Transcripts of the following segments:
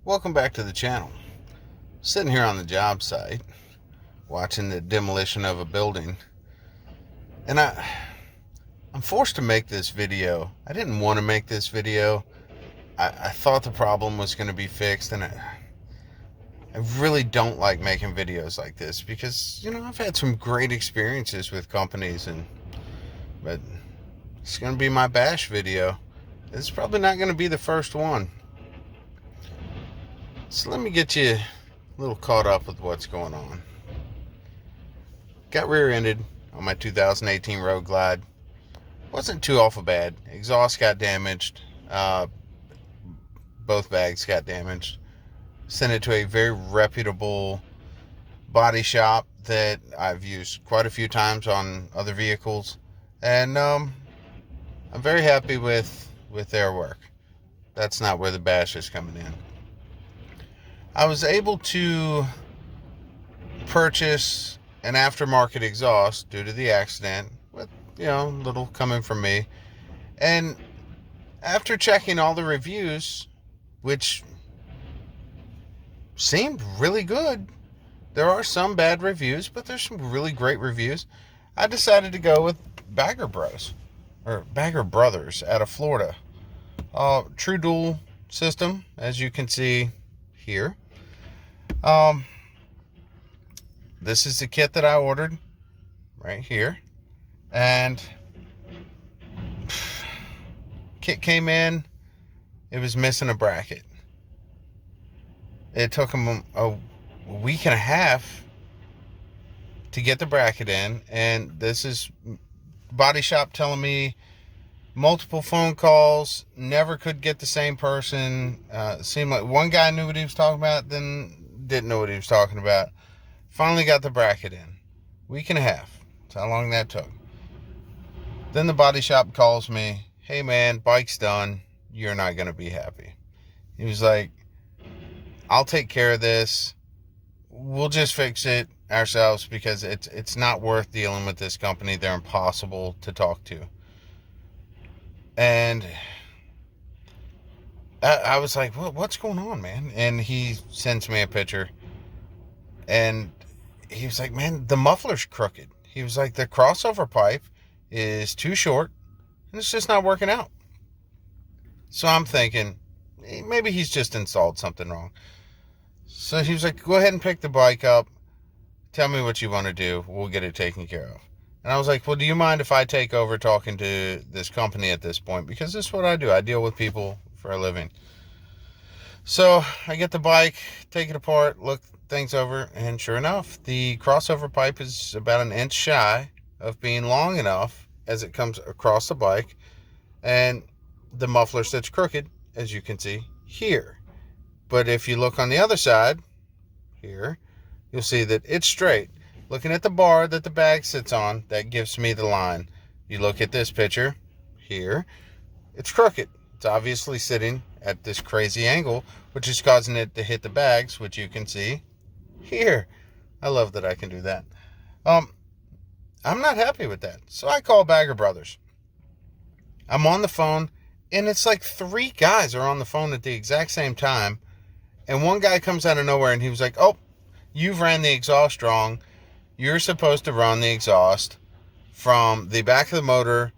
Welcome back to the channel. Sitting here on the job site watching the demolition of a building, and I'm forced to make this video. I didn't want to make this video. I thought the problem was going to be fixed, and I really don't like making videos like this because, I've had some great experiences with companies, but it's going to be my bash video. It's probably not going to be the first one. So let me get you a little caught up with what's going on. Got rear-ended on my 2018 Road Glide. Wasn't too awful bad. Exhaust got damaged. Both bags got damaged. Sent it to a very reputable body shop that I've used quite a few times on other vehicles. And I'm very happy with their work. That's not where the bash is coming in. I was able to purchase an aftermarket exhaust due to the accident, with, a little coming from me. And after checking all the reviews, which seemed really good, there are some bad reviews, but there's some really great reviews. I decided to go with Bagger Brothers out of Florida. True dual system, as you can see here. This is the kit that I ordered right here, and kit came in. It was missing a bracket. It took them a week and a half to get the bracket in, and this is body shop telling me multiple phone calls, never could get the same person. Seemed like one guy knew what he was talking about, then didn't know what he was talking about. Finally got the bracket in. Week and a half. That's how long that took. Then the body shop calls me. Hey man, bike's done. You're not going to be happy. He was like, I'll take care of this. We'll just fix it ourselves because it's not worth dealing with this company. They're impossible to talk to. And I was like, what's going on, man? And he sends me a picture. And he was like, man, the muffler's crooked. He was like, the crossover pipe is too short. And it's just not working out. So I'm thinking, maybe he's just installed something wrong. So he was like, go ahead and pick the bike up. Tell me what you want to do. We'll get it taken care of. And I was like, well, do you mind if I take over talking to this company at this point? Because this is what I do. I deal with people for a living. So I get the bike, take it apart, look things over, and sure enough, the crossover pipe is about an inch shy of being long enough as it comes across the bike. And the muffler sits crooked, as you can see here. But if you look on the other side, here, you'll see that it's straight. Looking at the bar that the bag sits on, that gives me the line. You look at this picture here, it's crooked. It's obviously sitting at this crazy angle, which is causing it to hit the bags, which you can see here. I love that I can do that. I'm not happy with that. So I call Bagger Brothers. I'm on the phone, and it's like 3 guys are on the phone at the exact same time. And one guy comes out of nowhere, and he was like, oh, you've ran the exhaust wrong. You're supposed to run the exhaust from the back of the motor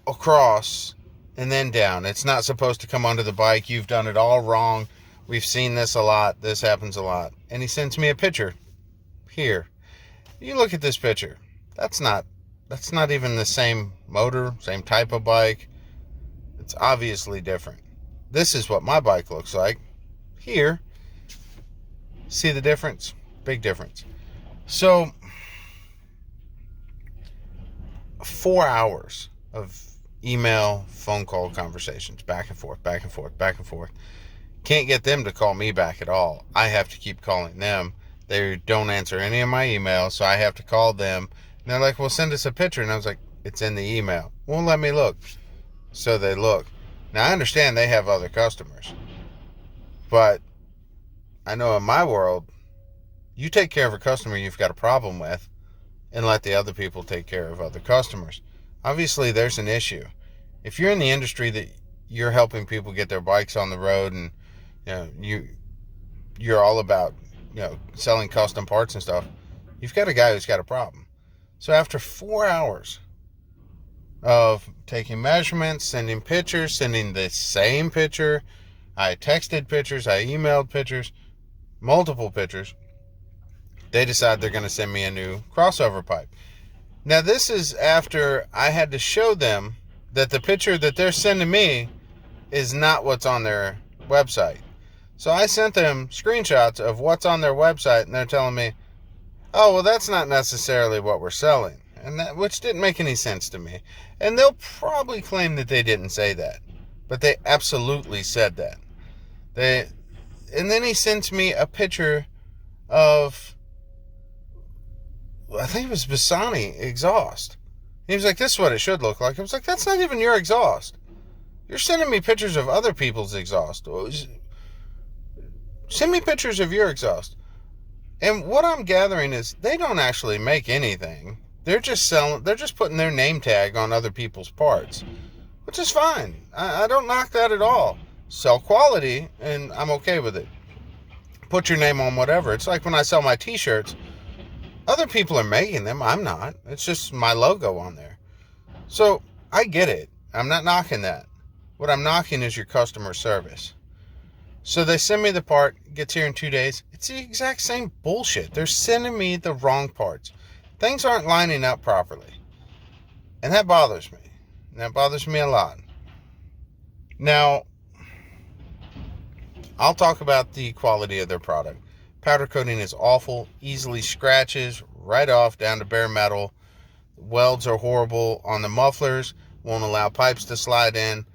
across and then down. It's not supposed to come onto the bike. You've done it all wrong. We've seen this a lot. This happens a lot. And he sends me a picture. Here. You look at this picture. That's not even the same motor, same type of bike. It's obviously different. This is what my bike looks like. Here. See the difference? Big difference. So, 4 hours of email, phone call conversations, back and forth, back and forth, back and forth. Can't get them to call me back at all. I have to keep calling them. They don't answer any of my emails, so I have to call them. And they're like, well, send us a picture. And I was like, it's in the email. Won't let me look. So they look. Now, I understand they have other customers. But I know in my world, you take care of a customer you've got a problem with and let the other people take care of other customers. Obviously, there's an issue. If you're in the industry that you're helping people get their bikes on the road and you're all about selling custom parts and stuff, you've got a guy who's got a problem. So after 4 hours of taking measurements, sending pictures, sending the same picture, I texted pictures, I emailed pictures, multiple pictures, they decide they're going to send me a new crossover pipe. Now, this is after I had to show them that the picture that they're sending me is not what's on their website. So I sent them screenshots of what's on their website, and they're telling me, oh, well, that's not necessarily what we're selling, which didn't make any sense to me. And they'll probably claim that they didn't say that, but they absolutely said that. And then he sends me a picture of, I think it was Bassani exhaust. He was like, this is what it should look like. I was like, that's not even your exhaust. You're sending me pictures of other people's exhaust. Send me pictures of your exhaust. And what I'm gathering is they don't actually make anything. They're just putting their name tag on other people's parts, which is fine. I don't knock that at all. Sell quality, and I'm okay with it. Put your name on whatever. It's like when I sell my t-shirts. Other people are making them. I'm not. It's just my logo on there. So I get it. I'm not knocking that. What I'm knocking is your customer service. So they send me the part, gets here in 2 days. It's the exact same bullshit. They're sending me the wrong parts. Things aren't lining up properly. And that bothers me. That bothers me a lot. Now, I'll talk about the quality of their product. Powder coating is awful, easily scratches right off down to bare metal. Welds are horrible on the mufflers, won't allow pipes to slide in.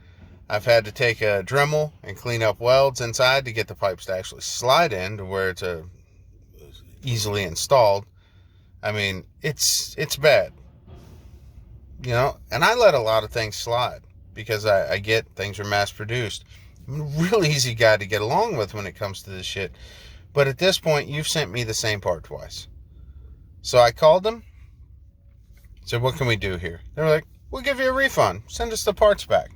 I've had to take a Dremel and clean up welds inside to get the pipes to actually slide in to where it's easily installed. I mean, it's bad. And I let a lot of things slide because I get things are mass produced. I'm a real easy guy to get along with when it comes to this shit. But at this point, you've sent me the same part twice. So I called them. Said, what can we do here? They were like, we'll give you a refund. Send us the parts back.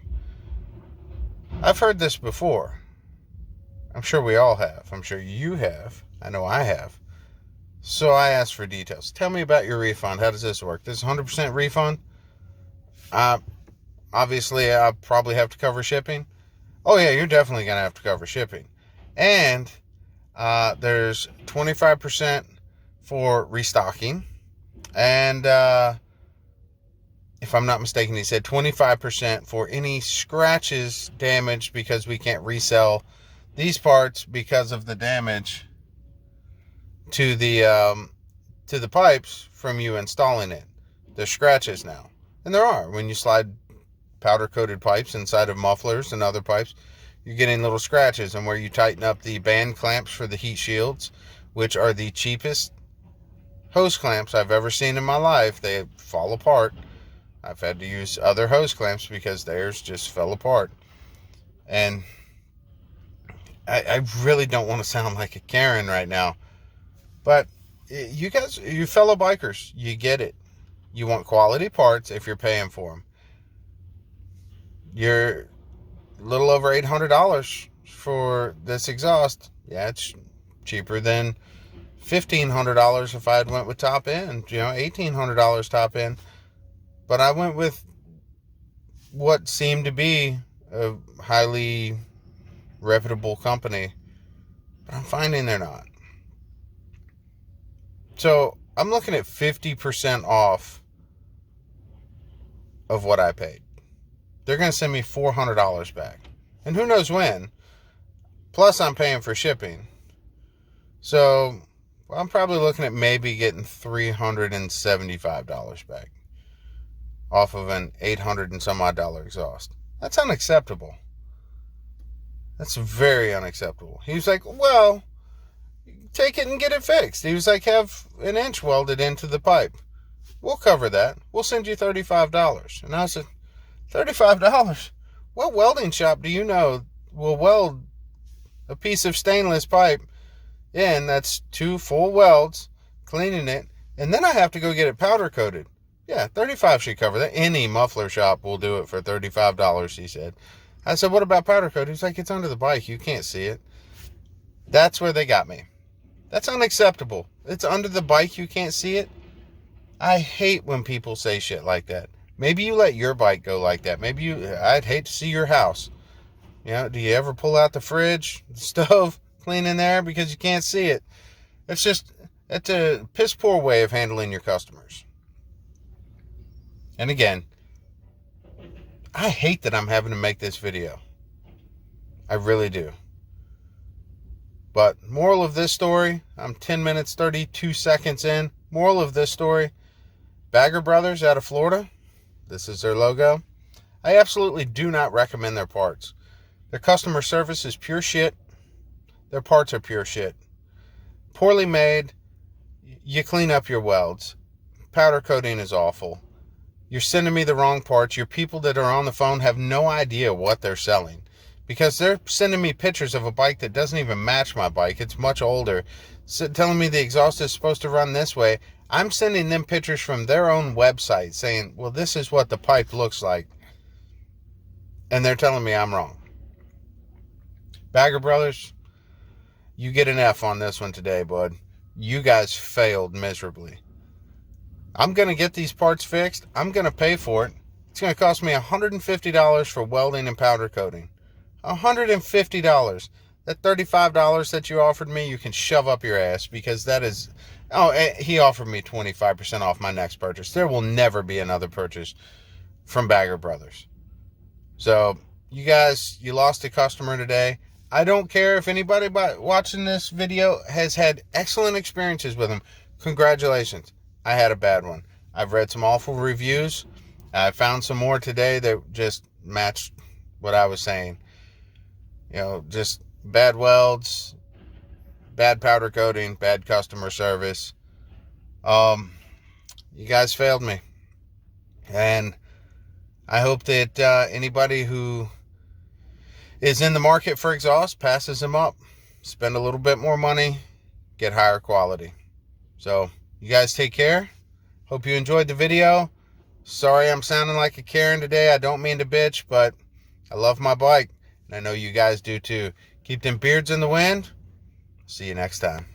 I've heard this before. I'm sure we all have. I'm sure you have. I know I have. So I asked for details. Tell me about your refund. How does this work? This is 100% refund? Obviously, I probably have to cover shipping. Oh, yeah, you're definitely going to have to cover shipping. And there's 25% for restocking. And if I'm not mistaken, he said 25% for any scratches, damage, because we can't resell these parts because of the damage to the pipes from you installing it. There's scratches now. And there are. When you slide powder-coated pipes inside of mufflers and other pipes, you're getting little scratches. And where you tighten up the band clamps for the heat shields, which are the cheapest hose clamps I've ever seen in my life, they fall apart. I've had to use other hose clamps because theirs just fell apart. And I really don't want to sound like a Karen right now, but you guys, you fellow bikers, you get it. You want quality parts if you're paying for them. You're a little over $800 for this exhaust. Yeah, it's cheaper than $1,500 if I had went with top end, $1,800 top end. But I went with what seemed to be a highly reputable company But I'm finding they're not. So I'm looking at 50% off of what I paid. They're going to send me $400 back. And who knows when. Plus I'm paying for shipping. So I'm probably looking at maybe getting $375 back off of an $800 and some odd dollar exhaust. That's unacceptable. That's very unacceptable. He was like, well, take it and get it fixed. He was like, have an inch welded into the pipe. We'll cover that. We'll send you $35. And I said, $35? What welding shop do you know will weld a piece of stainless pipe in that's 2 full welds, cleaning it, and then I have to go get it powder coated? Yeah, $35 should cover that. Any muffler shop will do it for $35, he said. I said, what about powder coat? He's like, it's under the bike. You can't see it. That's where they got me. That's unacceptable. It's under the bike. You can't see it. I hate when people say shit like that. Maybe you let your bike go like that. I'd hate to see your house. You know, do you ever pull out the fridge, the stove, clean in there because you can't see it? It's a piss poor way of handling your customers. And again, I hate that I'm having to make this video. I really do. But moral of this story, I'm 10 minutes, 32 seconds in. Moral of this story, Bagger Brothers out of Florida, this is their logo. I absolutely do not recommend their parts. Their customer service is pure shit. Their parts are pure shit. Poorly made. You clean up your welds. Powder coating is awful. You're sending me the wrong parts. Your people that are on the phone have no idea what they're selling because they're sending me pictures of a bike that doesn't even match my bike. It's much older. Telling me the exhaust is supposed to run this way. I'm sending them pictures from their own website saying, well, this is what the pipe looks like. And they're telling me I'm wrong. Bagger Brothers, you get an F on this one today, bud. You guys failed miserably. I'm going to get these parts fixed. I'm going to pay for it. It's going to cost me $150 for welding and powder coating. $150. That $35 that you offered me, you can shove up your ass because that is... Oh, he offered me 25% off my next purchase. There will never be another purchase from Bagger Brothers. So, you guys, you lost a customer today. I don't care if anybody watching this video has had excellent experiences with them. Congratulations. I had a bad one. I've read some awful reviews. I found some more today that just matched what I was saying. You know, just bad welds, bad powder coating, bad customer service. You guys failed me. And I hope that anybody who is in the market for exhaust passes them up. Spend a little bit more money, get higher quality. So, you guys take care. Hope you enjoyed the video. Sorry I'm sounding like a Karen today. I don't mean to bitch, but I love my bike. And I know you guys do too. Keep them beards in the wind. See you next time.